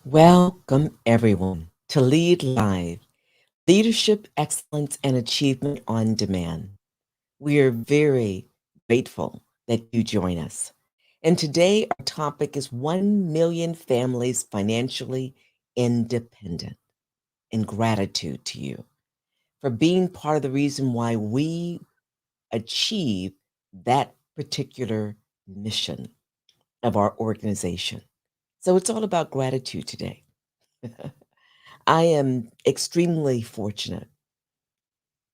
Welcome, everyone, to Lead Live Leadership Excellence and Achievement on Demand. We are very grateful that you join us. And today, our topic is 1 million families financially independent. And gratitude to you for being part of the reason why we achieve that particular mission of our organization. So, it's all about gratitude today. I am extremely fortunate,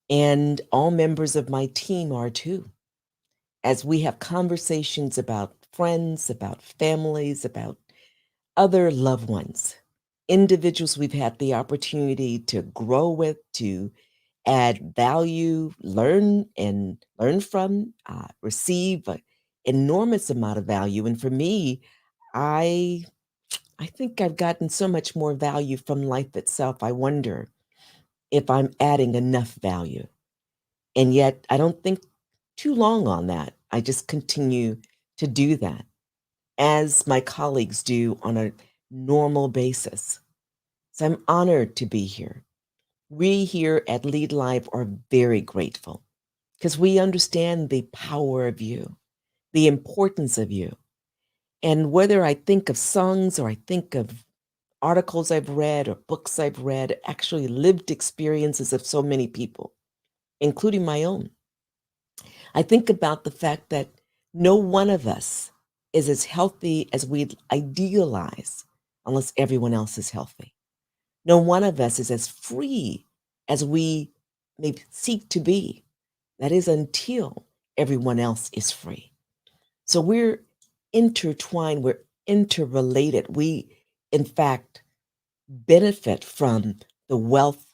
and all members of my team are too, as we have conversations about friends, about families, about other loved ones, individuals we've had the opportunity to grow with, to add value, learn from, receive an enormous amount of value. And for me, I I think I've gotten so much more value from life itself. I wonder if I'm adding enough value. And yet I don't think too long on that. I just continue to do that as my colleagues do on a normal basis. So I'm honored to be here. We here at Lead Live are very grateful because we understand the power of you, the importance of you. And whether I think of songs or I think of articles I've read or books I've read, actually lived experiences of so many people, including my own, I think about the fact that no one of us is as healthy as we'd idealize unless everyone else is healthy. No one of us is as free as we may seek to be. That is until everyone else is free. So we're intertwined, we're interrelated. We, in fact, benefit from the wealth,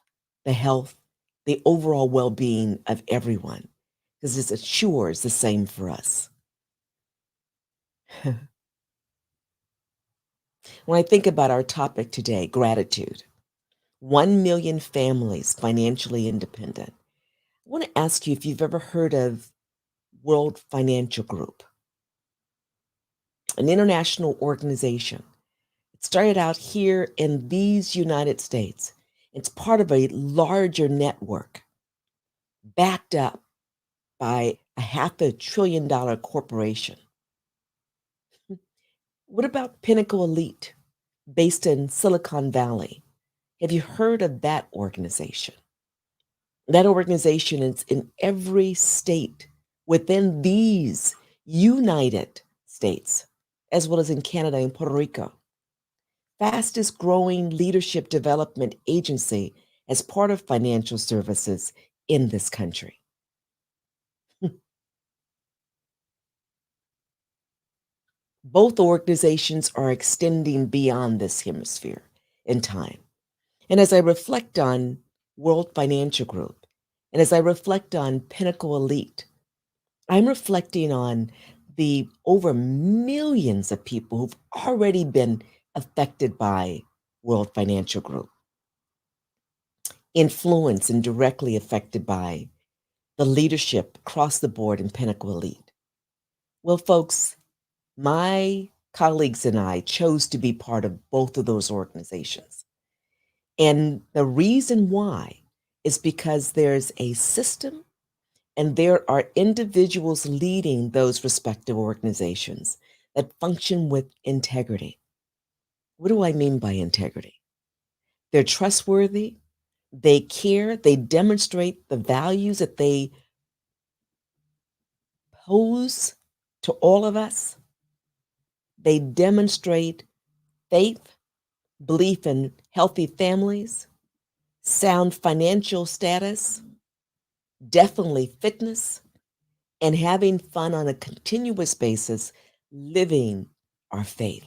the health, the overall well being of everyone because it assures the same for us. When I think about our topic today, gratitude, 1 million families financially independent, I want to ask you if you've ever heard of World Financial Group, an international organization. It started out here in these United States. It's part of a larger network backed up by a $500 billion corporation. What about Pinnacle Elite, based in Silicon Valley? Have you heard of that organization? That organization is in every state within these United States, as well as in Canada and Puerto Rico. Fastest growing leadership development agency as part of financial services in this country. Both organizations are extending beyond this hemisphere in time. And as I reflect on World Financial Group, and as I reflect on Pinnacle Elite, I'm reflecting on the over millions of people who've already been affected by World Financial Group, influenced and directly affected by the leadership across the board in Pinnacle Elite. Well, folks, my colleagues and I chose to be part of both of those organizations. And the reason why is because there's a system and there are individuals leading those respective organizations that function with integrity. What do I mean by integrity? They're trustworthy, they care, they demonstrate the values that they pose to all of us. They demonstrate faith, belief in healthy families, sound financial status, definitely fitness, and having fun on a continuous basis, living our faith.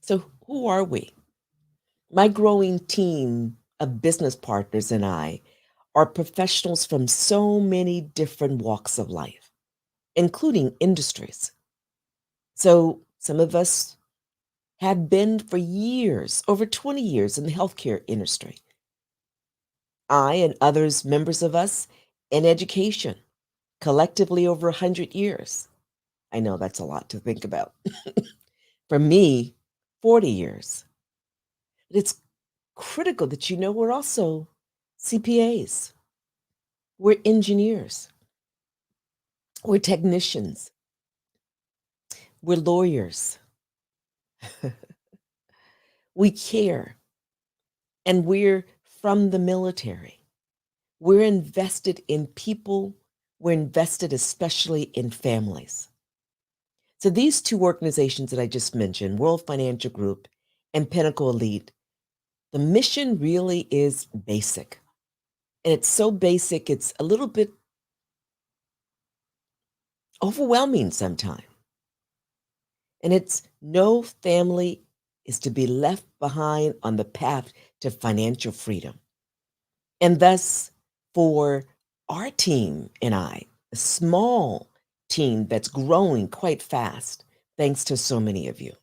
So, who are we? My growing team of business partners and I are professionals from so many different walks of life, including industries. So, some of us have been for years, over 20 years in the healthcare industry. I and others, members of us, in education, collectively over 100 years. I know that's a lot to think about. For me, 40 years. It's critical that you know we're also CPAs, we're engineers, we're technicians, we're lawyers, we care, and we're from the military. We're invested in people, we're invested especially in families. So these two organizations that I just mentioned, World Financial Group and Pinnacle Elite, the mission really is basic. And it's so basic, it's a little bit overwhelming sometimes. And it's no family is to be left behind on the path to financial freedom. And thus, for our team and I, a small team that's growing quite fast, thanks to so many of you,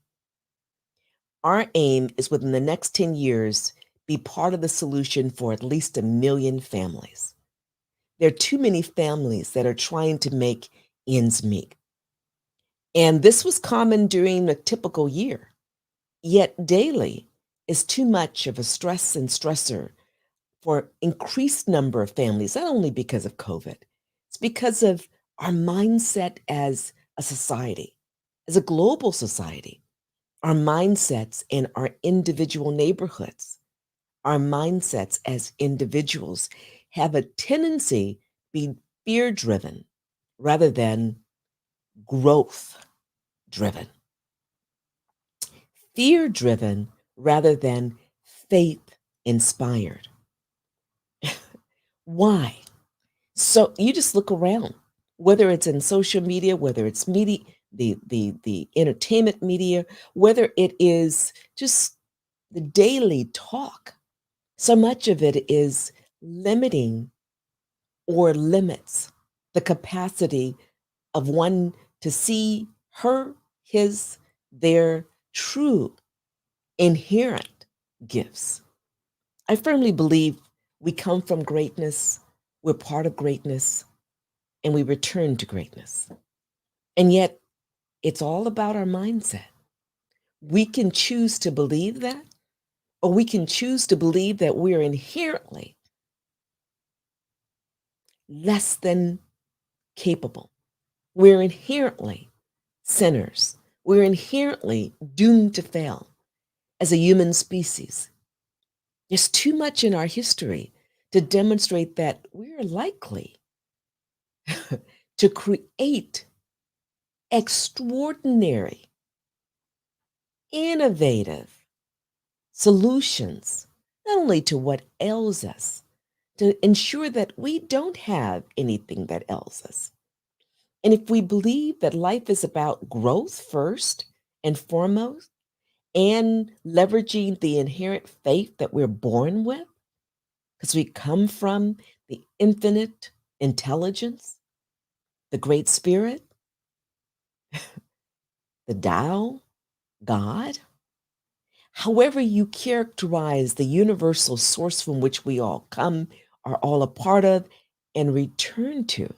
our aim is within the next 10 years, be part of the solution for at least 1 million families. There are too many families that are trying to make ends meet. And this was common during a typical year. Yet daily is too much of a stress and stressor for increased number of families, not only because of COVID, it's because of our mindset as a society, as a global society, our mindsets in our individual neighborhoods, our mindsets as individuals have a tendency to be fear driven rather than growth driven, fear driven rather than faith inspired. Why? So you just look around, whether it's in social media, whether it's media, the entertainment media, whether it is just the daily talk. So much of it is limiting or limits the capacity of one to see her, his, their true inherent gifts. I firmly believe we come from greatness, we're part of greatness, and we return to greatness. And yet, it's all about our mindset. We can choose to believe that, or we can choose to believe that we're inherently less than capable. We're inherently sinners. We're inherently doomed to fail as a human species. There's too much in our history to demonstrate that we're likely to create extraordinary, innovative solutions, not only to what ails us, to ensure that we don't have anything that ails us. And if we believe that life is about growth first and foremost, and leveraging the inherent faith that we're born with, because we come from the infinite intelligence, the great spirit, the Tao, God, however you characterize the universal source from which we all come, are all a part of, and return to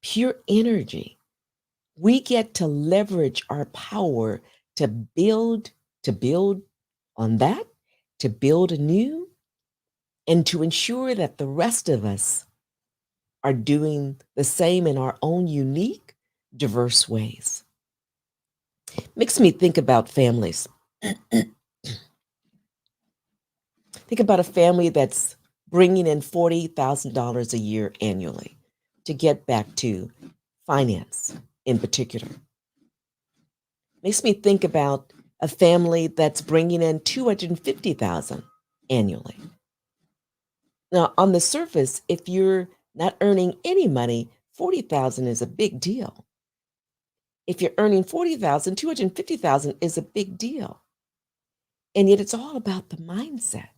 pure energy, we get to leverage our power to build on that, to build anew, and to ensure that the rest of us are doing the same in our own unique, diverse ways. Makes me think about families. Think about a family that's bringing in $40,000 a year annually to get back to finance in particular. Makes me think about a family that's bringing in 250,000 annually. Now, on the surface, if you're not earning any money, 40,000 is a big deal. If you're earning 40,000, 250,000 is a big deal. And yet it's all about the mindset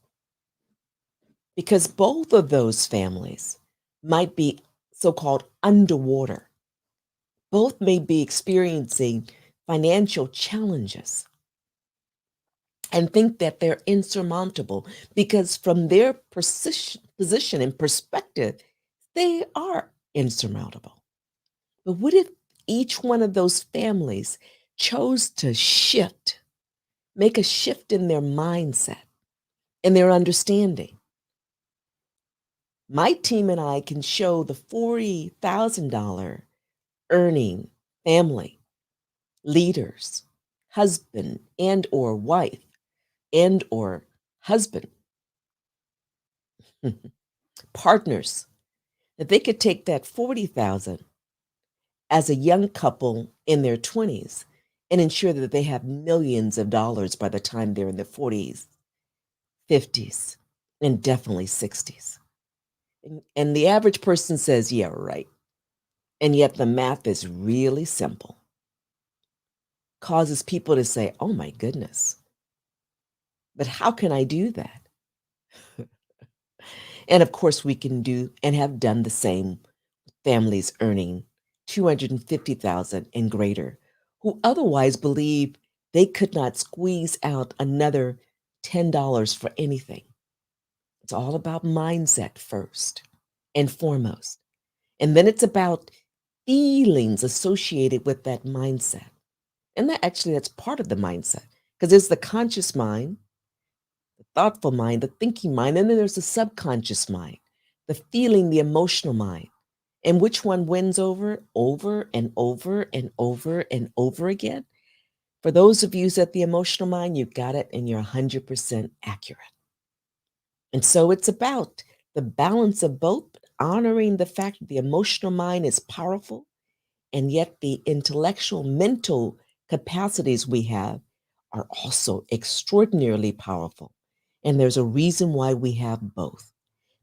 because both of those families might be so-called underwater. Both may be experiencing financial challenges and think that they're insurmountable because from their position and perspective, they are insurmountable. But what if each one of those families chose to make a shift in their mindset and their understanding. My team and I can show the $40,000 earning family, leaders, husband and or wife and or husband, partners, that they could take that 40,000 as a young couple in their 20s and ensure that they have millions of dollars by the time they're in their 40s, 50s, and definitely 60s. And the average person says, yeah, right. And yet the math is really simple. Causes people to say, oh my goodness, but how can I do that? And of course, we can do and have done the same with families earning 250,000 and greater, who otherwise believe they could not squeeze out another $10 for anything. It's all about mindset first and foremost. And then it's about feelings associated with that mindset. And that's part of the mindset because there's the conscious mind, the thoughtful mind, the thinking mind, and then there's the subconscious mind, the feeling, the emotional mind. And which one wins over and over and over and over again? For those of you at the emotional mind, you got it and you're 100% accurate. And so it's about the balance of both, honoring the fact that the emotional mind is powerful and yet the intellectual, mental capacities we have are also extraordinarily powerful. And there's a reason why we have both.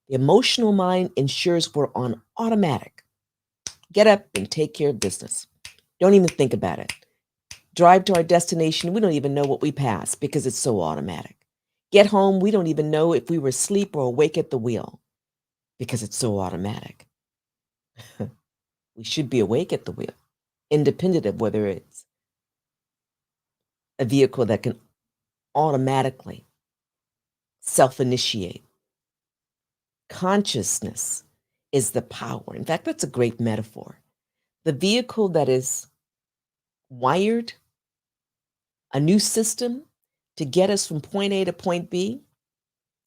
The emotional mind ensures we're on automatic. Get up and take care of business. Don't even think about it. Drive to our destination. We don't even know what we passed because it's so automatic. Get home. We don't even know if we were asleep or awake at the wheel because it's so automatic. We should be awake at the wheel, independent of whether it's a vehicle that can automatically self initiate. Consciousness is the power. In fact, that's a great metaphor. The vehicle that is wired, a new system to get us from point A to point B,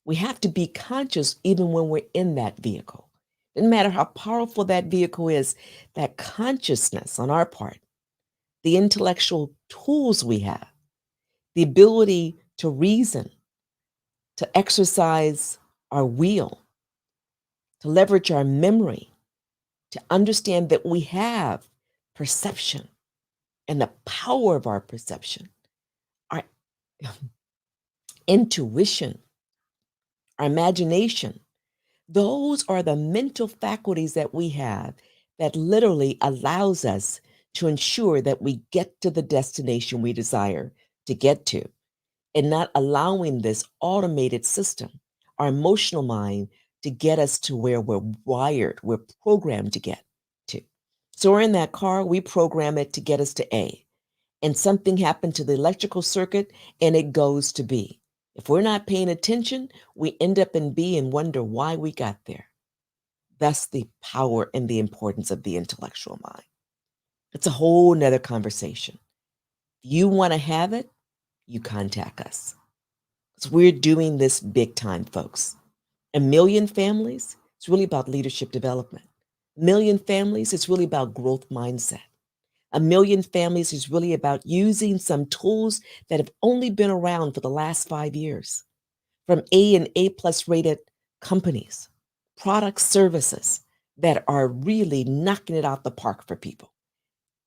we have to be conscious even when we're in that vehicle. Doesn't matter how powerful that vehicle is, that consciousness on our part, the intellectual tools we have, the ability to reason, to exercise our will, to leverage our memory, to understand that we have perception and the power of our perception, our intuition, our imagination. Those are the mental faculties that we have that literally allows us to ensure that we get to the destination we desire to get to, and not allowing this automated system, our emotional mind, to get us to where we're programmed to get to. So we're in that car, we program it to get us to A, and something happened to the electrical circuit and it goes to B. If we're not paying attention, we end up in B and wonder why we got there. That's the power and the importance of the intellectual mind. It's a whole nother conversation. If you want to have it, you contact us. So we're doing this big time, folks. A million families, it's really about leadership development. A million families, it's really about growth mindset. A million families is really about using some tools that have only been around for the last 5 years from A and A plus rated companies, product services that are really knocking it out the park for people.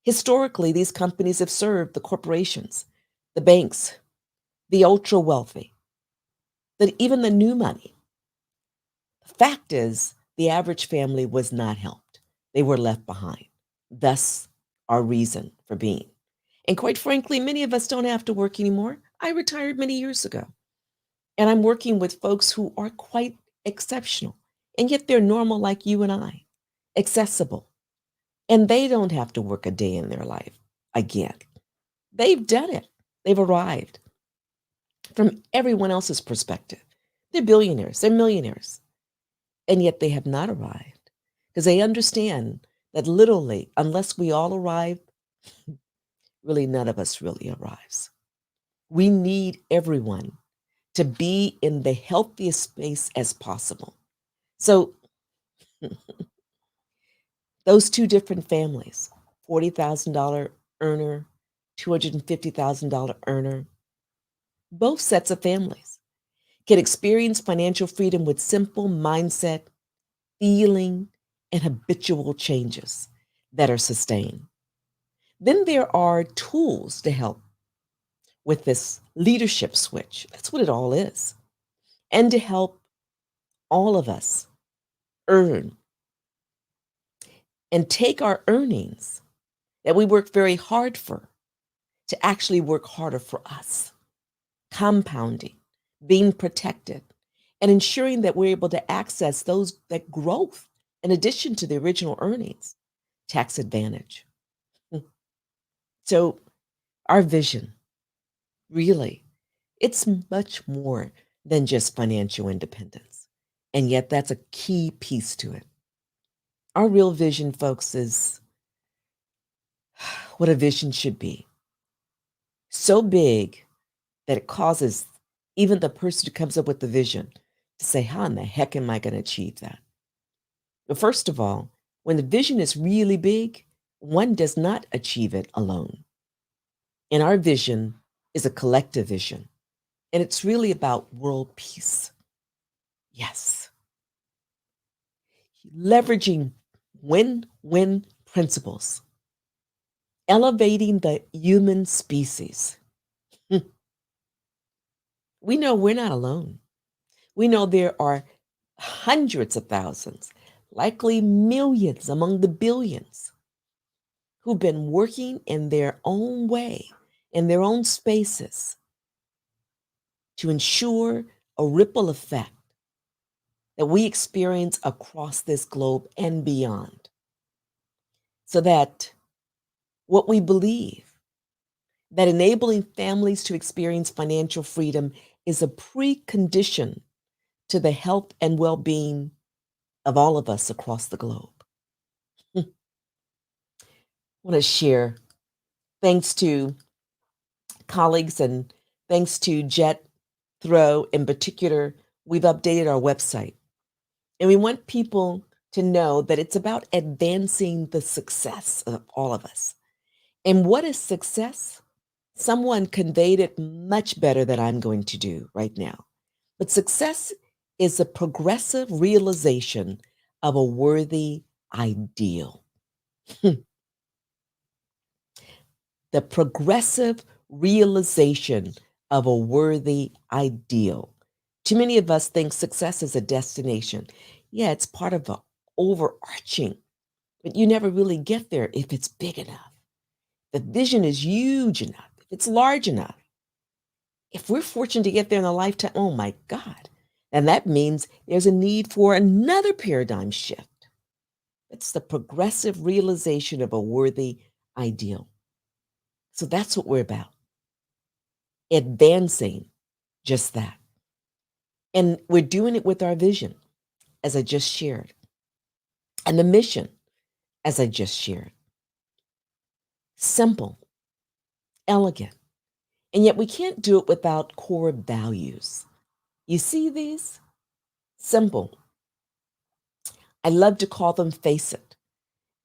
Historically, these companies have served the corporations, the banks, the ultra wealthy, even the new money. The fact is, the average family was not helped. They were left behind. Thus, our reason for being. And quite frankly, many of us don't have to work anymore. I retired many years ago. And I'm working with folks who are quite exceptional. And yet they're normal like you and I, accessible. And they don't have to work a day in their life again. They've done it, they've arrived from everyone else's perspective. They're billionaires, they're millionaires. And yet they have not arrived because they understand that literally, unless we all arrive really none of us really arrives. We need everyone to be in the healthiest space as possible. So, those two different families, $40,000 earner, $250,000 earner, both sets of families can experience financial freedom with simple mindset, feeling, and habitual changes that are sustained. Then there are tools to help with this leadership switch. That's what it all is. And to help all of us earn and take our earnings that we work very hard for to actually work harder for us, compounding, being protected, and ensuring that we're able to access that growth in addition to the original earnings, tax advantage. So our vision, really, it's much more than just financial independence. And yet that's a key piece to it. Our real vision, folks, is what a vision should be. So big that it causes even the person who comes up with the vision to say, how in the heck am I going to achieve that? But first of all, when the vision is really big, one does not achieve it alone. And our vision is a collective vision. And it's really about world peace. Yes. Leveraging win win principles, elevating the human species. We know we're not alone. We know there are hundreds of thousands, likely millions among the billions, who've been working in their own way, in their own spaces, to ensure a ripple effect that we experience across this globe and beyond. So that what we believe, that enabling families to experience financial freedom is a precondition to the health and well being of all of us across the globe. I want to share, thanks to colleagues and thanks to Jet Throw in particular, we've updated our website. And we want people to know that it's about advancing the success of all of us. And what is success? Someone conveyed it much better than I'm going to do right now. But success is a progressive realization of a worthy ideal. The progressive realization of a worthy ideal. Too many of us think success is a destination. Yeah, it's part of the overarching, but you never really get there if it's big enough. The vision is huge enough, if it's large enough. If we're fortunate to get there in a lifetime, oh my God, then that means there's a need for another paradigm shift. It's the progressive realization of a worthy ideal. So that's what we're about, advancing just that. And we're doing it with our vision, as I just shared, and the mission, as I just shared. Simple, elegant, and yet we can't do it without core values. You see these? Simple. I love to call them face it.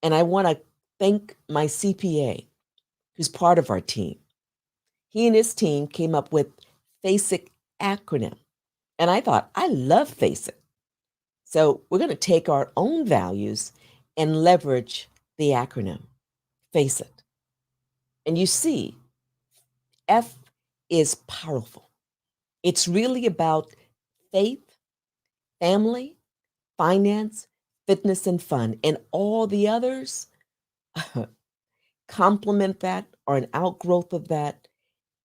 And I want to thank my CPA, who's part of our team. He and his team came up with FACEIT acronym. And I thought, I love FACEIT. So we're going to take our own values and leverage the acronym, FACEIT. And you see, F is powerful. It's really about faith, family, finance, fitness, and fun. And all the others complement that, or an outgrowth of that,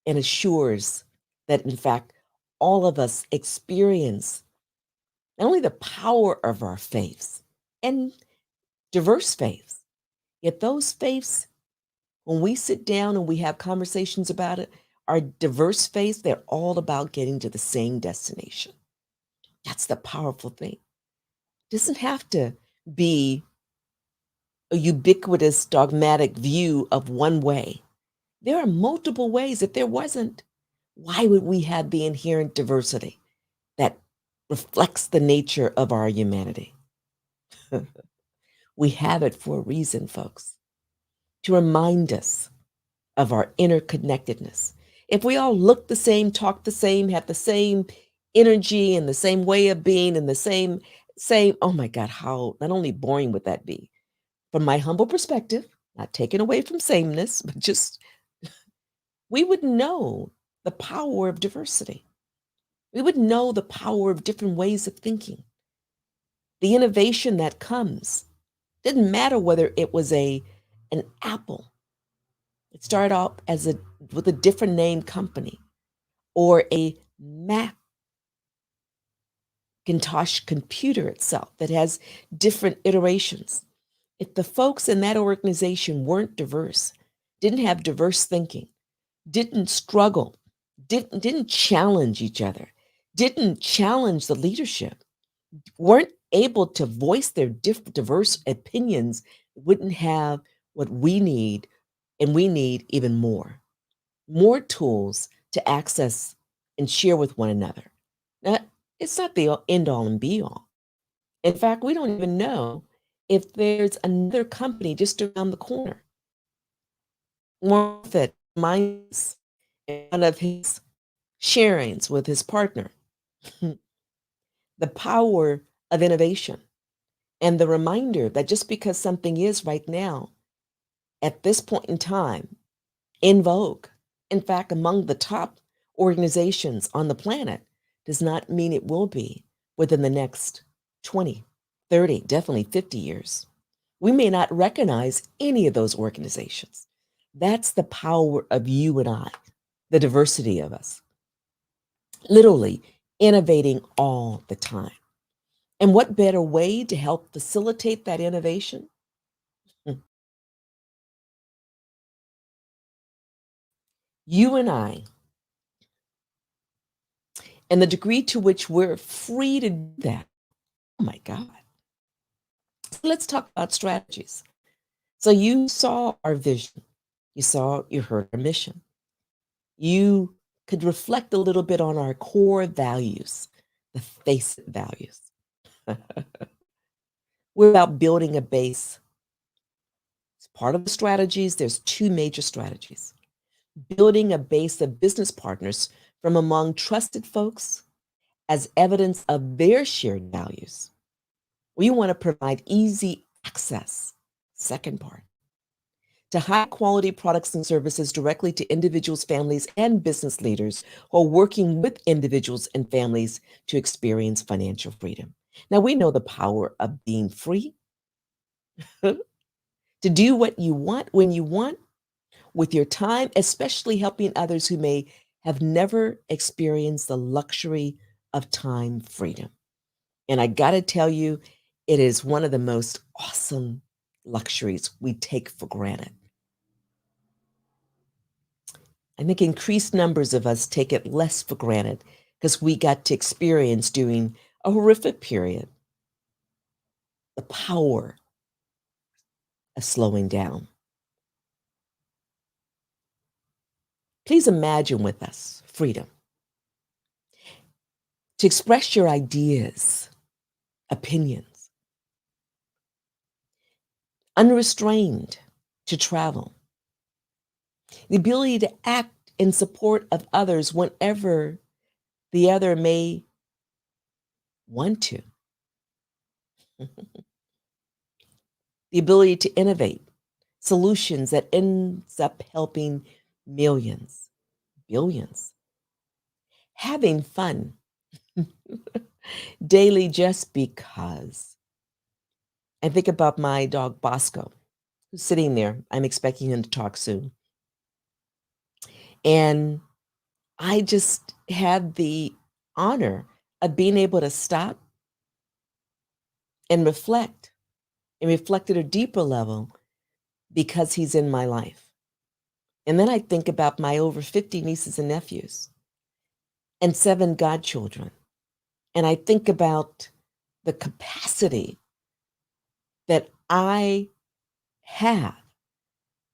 and assures that, in fact, all of us experience not only the power of our faiths and diverse faiths, yet those faiths, when we sit down and we have conversations about it, our diverse faiths, they're all about getting to the same destination. That's the powerful thing. It doesn't have to be a ubiquitous dogmatic view of one way. There are multiple ways. If there wasn't, why would we have the inherent diversity that reflects the nature of our humanity? We have it for a reason, folks, to remind us of our interconnectedness. If we all look the same, talk the same, have the same energy and the same way of being and the same, oh my God, how not only boring would that be? From my humble perspective, not taken away from sameness, but just we would know the power of diversity. We would know the power of different ways of thinking, the innovation that comes. Didn't matter whether it was an apple. It started off as a with a different name company or a Macintosh computer itself that has different iterations. If the folks in that organization weren't diverse, didn't have diverse thinking, didn't struggle, didn't challenge each other, didn't challenge the leadership, weren't able to voice their diverse opinions, wouldn't have what we need, and we need even more tools to access and share with one another. Now, it's not the end all and be all. In fact, we don't even know if there's another company just around the corner. One that minds one of his sharings with his partner, the power of innovation and the reminder that just because something is right now, at this point in time, in vogue, in fact, among the top organizations on the planet, does not mean it will be within the next 20, 30, definitely 50 years. We may not recognize any of those organizations. That's the power of you and I, the diversity of us, literally innovating all the time. And what better way to help facilitate that innovation? You and I, and the degree to which we're free to do that. Oh my God. So let's talk about strategies. So you saw our vision, you heard our mission. You could reflect a little bit on our core values, the face it values. We're about building a base. It's part of the strategies. There's two major strategies. Building a base of business partners from among trusted folks as evidence of their shared values. We want to provide easy access, second part, to high quality products and services directly to individuals, families, and business leaders who are working with individuals and families to experience financial freedom. Now, we know the power of being free to do what you want when you want with your time, especially helping others who may have never experienced the luxury of time freedom. And I got to tell you, it is one of the most awesome luxuries we take for granted. I think increased numbers of us take it less for granted because we got to experience during a horrific period the power of slowing down. Please imagine with us freedom to express your ideas, opinions, unrestrained to travel, the ability to act in support of others whenever the other may want to, the ability to innovate solutions that ends up helping millions, billions, having fun daily just because. I think about my dog Bosco, who's sitting there. I'm expecting him to talk soon. And I just had the honor of being able to stop and reflect at a deeper level because he's in my life. And then I think about my over 50 nieces and nephews and 7 godchildren. And I think about the capacity that I have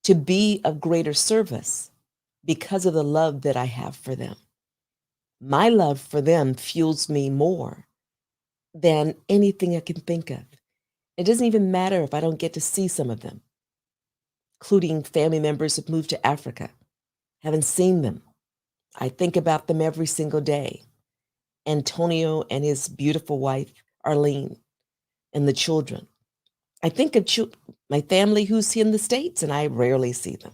to be of greater service because of the love that I have for them. My love for them fuels me more than anything I can think of. It doesn't even matter if I don't get to see some of them, including family members who've moved to Africa. Haven't seen them. I think about them every single day. Antonio and his beautiful wife, Arlene, and the children. I think of my family who's in the States, and I rarely see them.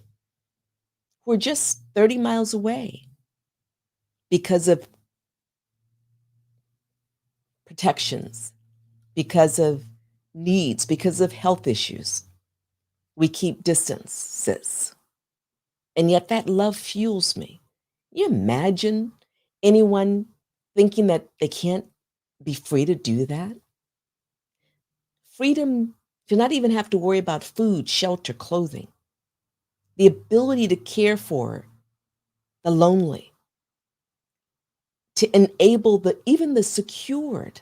We're just 30 miles away because of protections, because of needs, because of health issues. We keep distances. And yet that love fuels me. You imagine anyone thinking that they can't be free to do that? Freedom to not even have to worry about food, shelter, clothing. The ability to care for the lonely, to enable even the secured.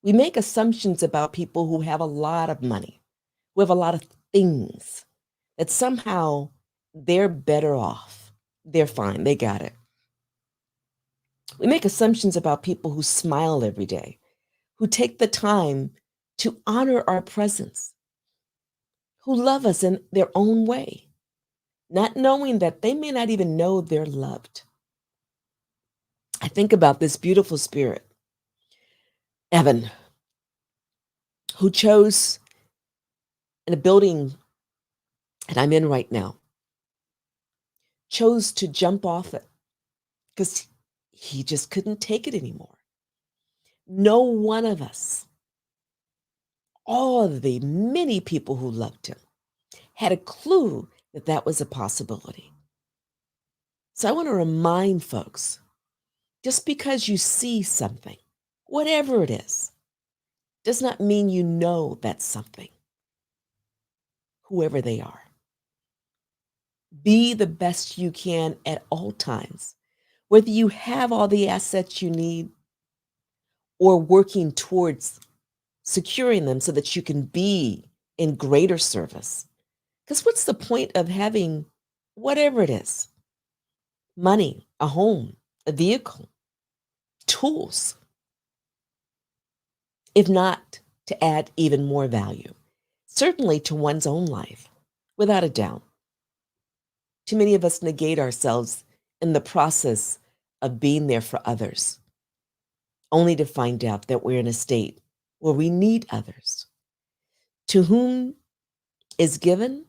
We make assumptions about people who have a lot of money, who have a lot of things, that somehow they're better off. They're fine, they got it. We make assumptions about people who smile every day, who take the time to honor our presence, who love us in their own way, not knowing that they may not even know they're loved. I think about this beautiful spirit, Evan, who chose in a building that I'm in right now, chose to jump off it because he just couldn't take it anymore. No one of us, all of the many people who loved him, had a clue that that was a possibility. So I want to remind folks, just because you see something, whatever it is, does not mean you know that's something, whoever they are. Be the best you can at all times, whether you have all the assets you need or working towards securing them so that you can be in greater service. Because what's the point of having whatever it is, money, a home, a vehicle, tools, if not to add even more value, certainly to one's own life, without a doubt. Too many of us negate ourselves in the process of being there for others, only to find out that we're in a state where we need others. To whom is given,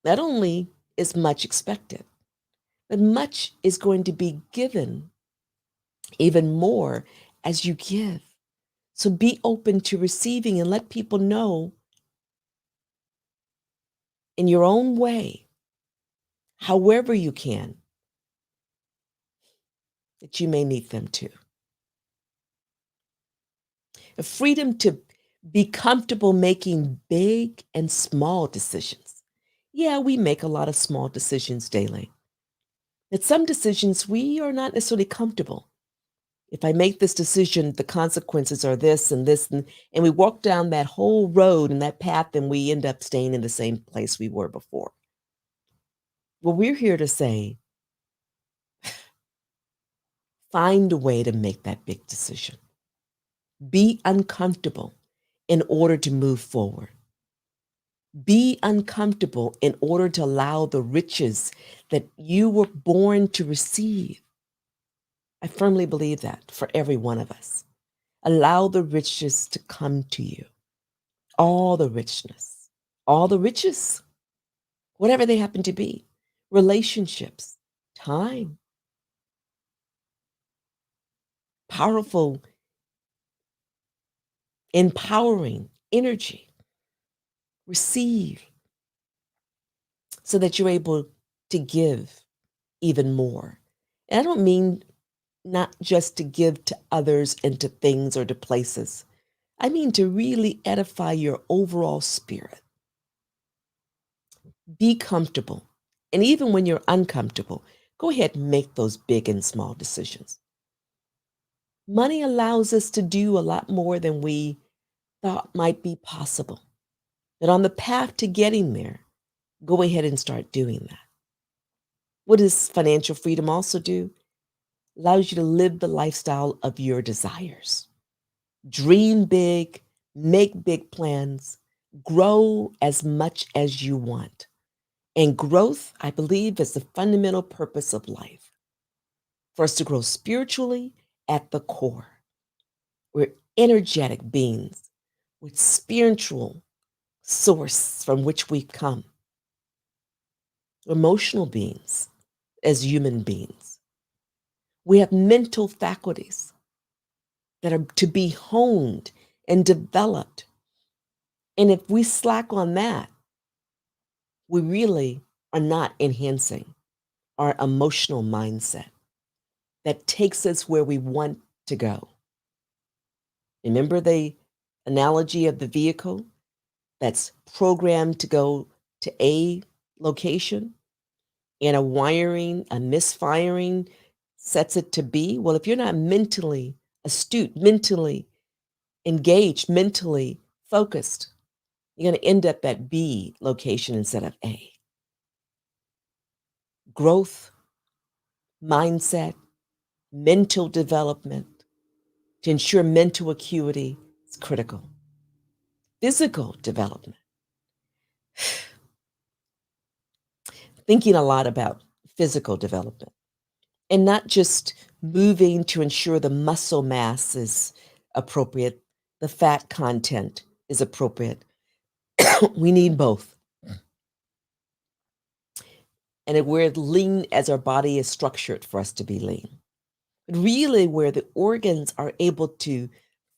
not only is much expected, but much is going to be given even more as you give. So be open to receiving and let people know in your own way, however you can, that you may need them too. A freedom to be comfortable making big and small decisions. Yeah, we make a lot of small decisions daily. But some decisions we are not necessarily comfortable. If I make this decision, the consequences are this and this, and we walk down that whole road and that path, and we end up staying in the same place we were before. Well, we're here to say, find a way to make that big decision. Be uncomfortable in order to move forward. Be uncomfortable in order to allow the riches that you were born to receive. I firmly believe that for every one of us. Allow the riches to come to you. All the richness, all the riches, whatever they happen to be, relationships, time, powerful, empowering energy. Receive so that you're able to give even more. And I don't mean not just to give to others and to things or to places. I mean to really edify your overall spirit. Be comfortable. And even when you're uncomfortable, go ahead and make those big and small decisions. Money allows us to do a lot more than we thought might be possible. But on the path to getting there, go ahead and start doing that. What does financial freedom also do? Allows you to live the lifestyle of your desires. Dream big, make big plans, grow as much as you want. And growth, I believe, is the fundamental purpose of life for us to grow spiritually at the core. We're energetic beings with spiritual source from which we've come, emotional beings as human beings. We have mental faculties that are to be honed and developed. And if we slack on that, we really are not enhancing our emotional mindset that takes us where we want to go. Remember the analogy of the vehicle that's programmed to go to A location and a misfiring sets it to B? Well, if you're not mentally astute, mentally engaged, mentally focused, you're going to end up at B location instead of A. Growth, mindset, mental development to ensure mental acuity is critical. Physical development, thinking a lot about physical development and not just moving to ensure the muscle mass is appropriate, the fat content is appropriate. We need both. And we're lean as our body is structured for us to be lean. But really, where the organs are able to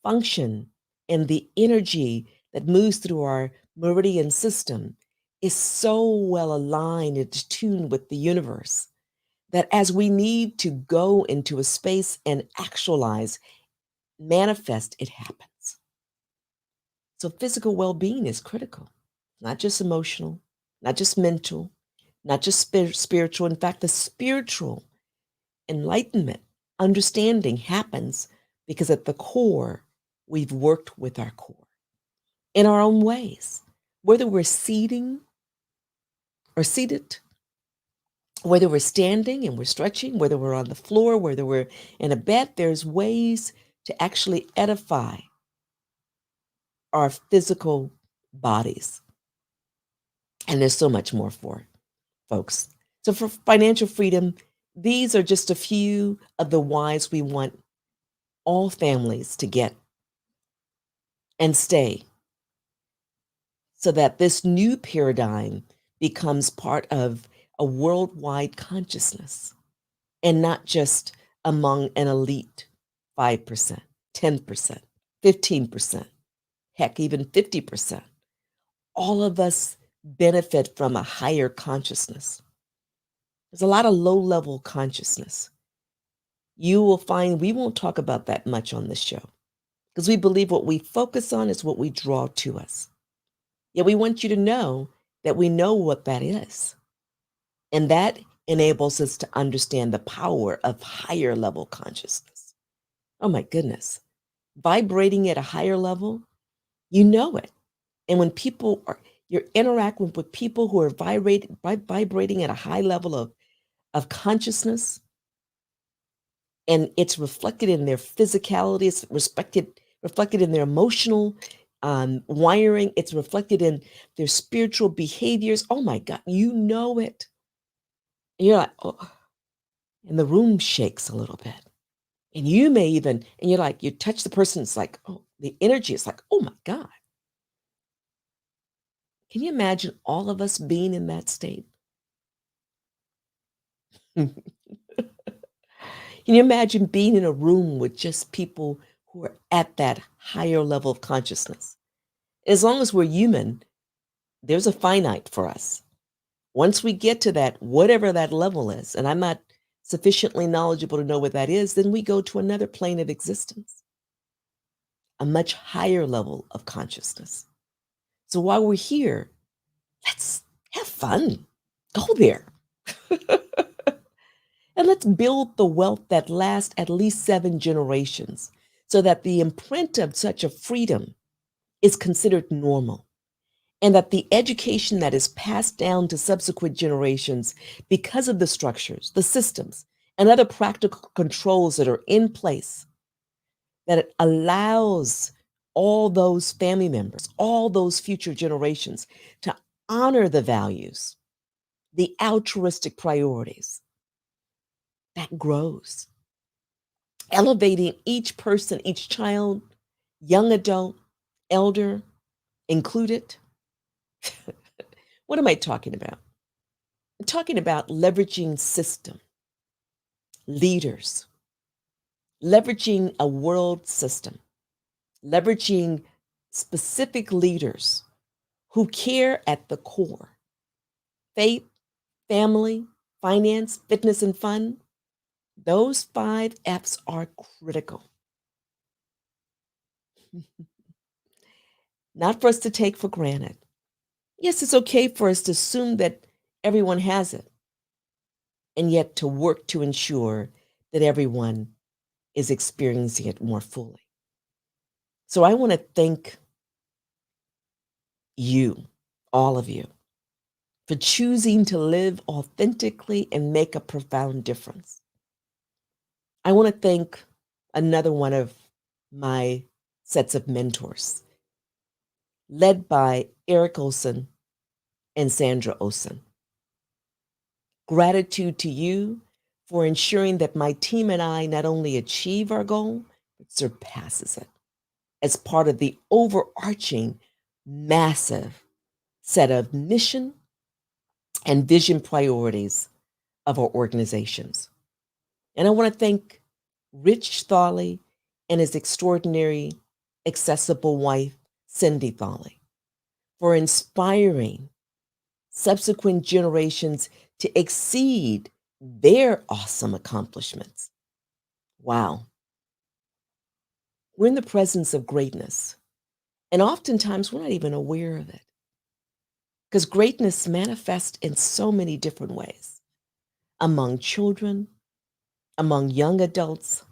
function and the energy that moves through our meridian system is so well aligned and tuned with the universe that as we need to go into a space and actualize, manifest, it happens. So physical well-being is critical, not just emotional, not just mental, not just spiritual. In fact, the spiritual enlightenment, understanding happens because at the core, we've worked with our core in our own ways, whether we're seated, whether we're standing and we're stretching, whether we're on the floor, whether we're in a bed, there's ways to actually edify our physical bodies. And there's so much more for it, folks. So for financial freedom, these are just a few of the whys we want all families to get and stay so that this new paradigm becomes part of a worldwide consciousness and not just among an elite 5%, 10%, 15%, heck, even 50%. All of us benefit from a higher consciousness. There's a lot of low level consciousness. You will find we won't talk about that much on this show because we believe what we focus on is what we draw to us. Yet we want you to know that we know what that is. And that enables us to understand the power of higher level consciousness. Oh my goodness. Vibrating at a higher level, you know it. And when you're interacting with people who are vibrating at a high level of consciousness, and it's reflected in their physicality, it's reflected in their emotional wiring, it's reflected in their spiritual behaviors. Oh my God, you know it. And you're like, oh, and the room shakes a little bit. And you may even, and you're like, you touch the person, it's like, oh, the energy is like, oh my God. Can you imagine all of us being in that state? Can you imagine being in a room with just people who are at that higher level of consciousness? As long as we're human, there's a finite for us. Once we get to that, whatever that level is, and I'm not sufficiently knowledgeable to know what that is, then we go to another plane of existence, a much higher level of consciousness. So while we're here, let's have fun. Go there. And let's build the wealth that lasts at least 7 generations so that the imprint of such a freedom is considered normal. and that the education that is passed down to subsequent generations because of the structures, the systems, and other practical controls that are in place, that it allows all those family members, all those future generations to honor the values, the altruistic priorities that grows, elevating each person, each child, young adult, elder included. What am I talking about? I'm talking about leveraging system, leaders, leveraging a world system, leveraging specific leaders who care at the core: faith, family, finance, fitness, and fun. Those 5 F's are critical. Not for us to take for granted. Yes, it's okay for us to assume that everyone has it, and yet to work to ensure that everyone is experiencing it more fully. So I want to thank you, all of you, for choosing to live authentically and make a profound difference. I want to thank another one of my sets of mentors, led by Eric Olson and Sandra Olson. Gratitude to you for ensuring that my team and I not only achieve our goal, but surpasses it as part of the overarching massive set of mission and vision priorities of our organizations. And I want to thank Rich Thawley and his extraordinary, accessible wife, Cindy Thawley, for inspiring subsequent generations to exceed their awesome accomplishments. Wow. We're in the presence of greatness, and oftentimes we're not even aware of it because greatness manifests in so many different ways among children, among young adults,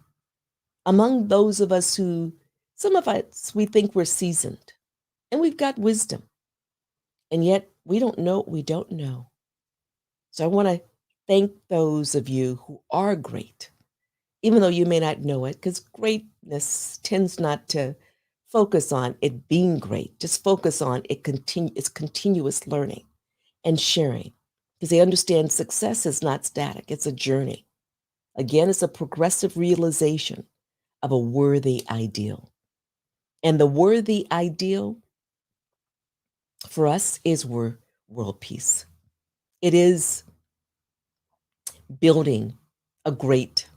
among those of us who, some of us, we think we're seasoned and we've got wisdom, and yet we don't know what we don't know. So I want to thank those of you who are great, even though you may not know it, because greatness tends not to focus on it being great. Just focus on it's continuous learning and sharing, because they understand success is not static, it's a journey. Again, it's a progressive realization of a worthy ideal. And the worthy ideal for us is world peace. It is building a great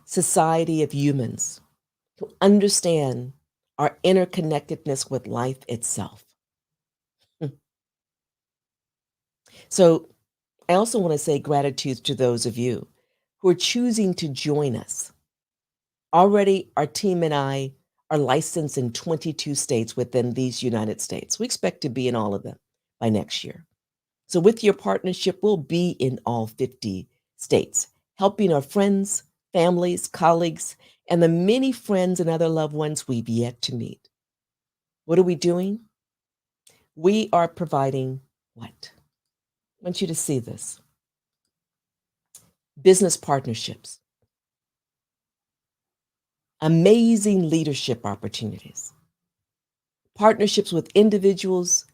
society of humans who understand our interconnectedness with life itself. So I also want to say gratitude to those of you who are choosing to join us. Already, our team and I are licensed in 22 states within these United States. We expect to be in all of them by next year. So with your partnership, we'll be in all 50 states, helping our friends, families, colleagues, and the many friends and other loved ones we've yet to meet. What are we doing? We are providing what? I want you to see this. Business partnerships, amazing leadership opportunities, partnerships with individuals,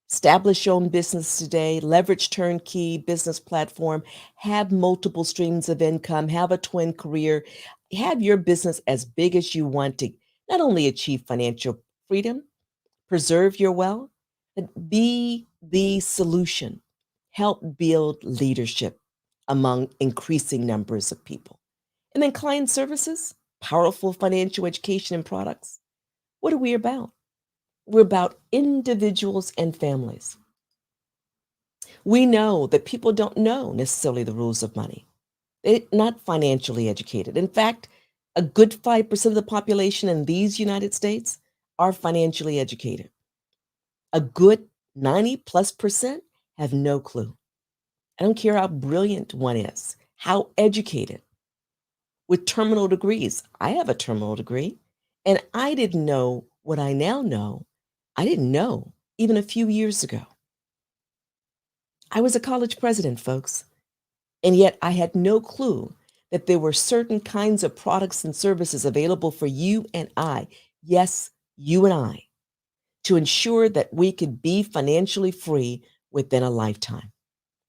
establish your own business today, leverage turnkey business platform, have multiple streams of income, have a twin career, have your business as big as you want to not only achieve financial freedom, preserve your wealth, but be the solution. Help build leadership among increasing numbers of people. And then client services, powerful financial education and products. What are we about? We're about individuals and families. We know that people don't know necessarily the rules of money. They're not financially educated. In fact, a good 5% of the population in these United States are financially educated. A good 90 plus percent have no clue. I don't care how brilliant one is, how educated, with terminal degrees. I have a terminal degree, and I didn't know what I now know I didn't know even a few years ago. I was a college president, folks, and yet I had no clue that there were certain kinds of products and services available for you and I, yes, you and I, to ensure that we could be financially free within a lifetime.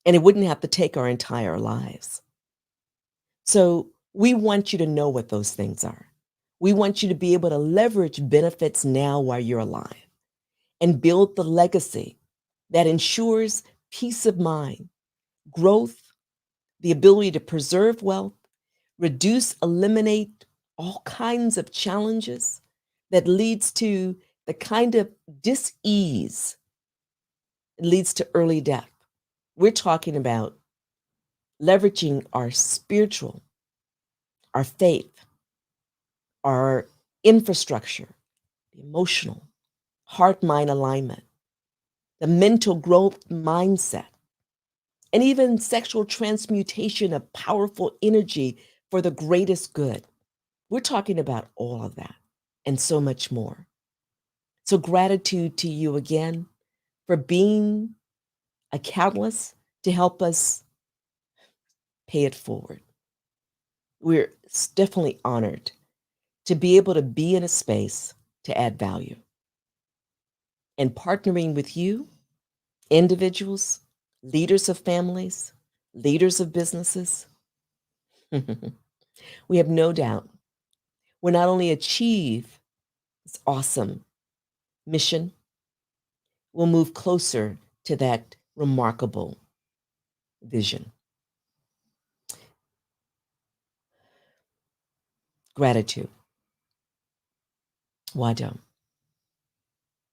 And it wouldn't have to take our entire lives. So we want you to know what those things are. We want you to be able to leverage benefits now while you're alive and build the legacy that ensures peace of mind, growth, the ability to preserve wealth, reduce, eliminate all kinds of challenges that leads to the kind of dis-ease that leads to early death. We're talking about leveraging our spiritual, our faith, our infrastructure, the emotional, heart mind alignment, the mental growth mindset, and even sexual transmutation of powerful energy for the greatest good. We're talking about all of that and so much more. So, gratitude to you again for being a catalyst to help us pay it forward. We're definitely honored to be able to be in a space to add value and partnering with you, individuals, leaders of families, leaders of businesses. We have no doubt will not only achieve this awesome mission, we'll move closer to that remarkable vision. Gratitude. Wado.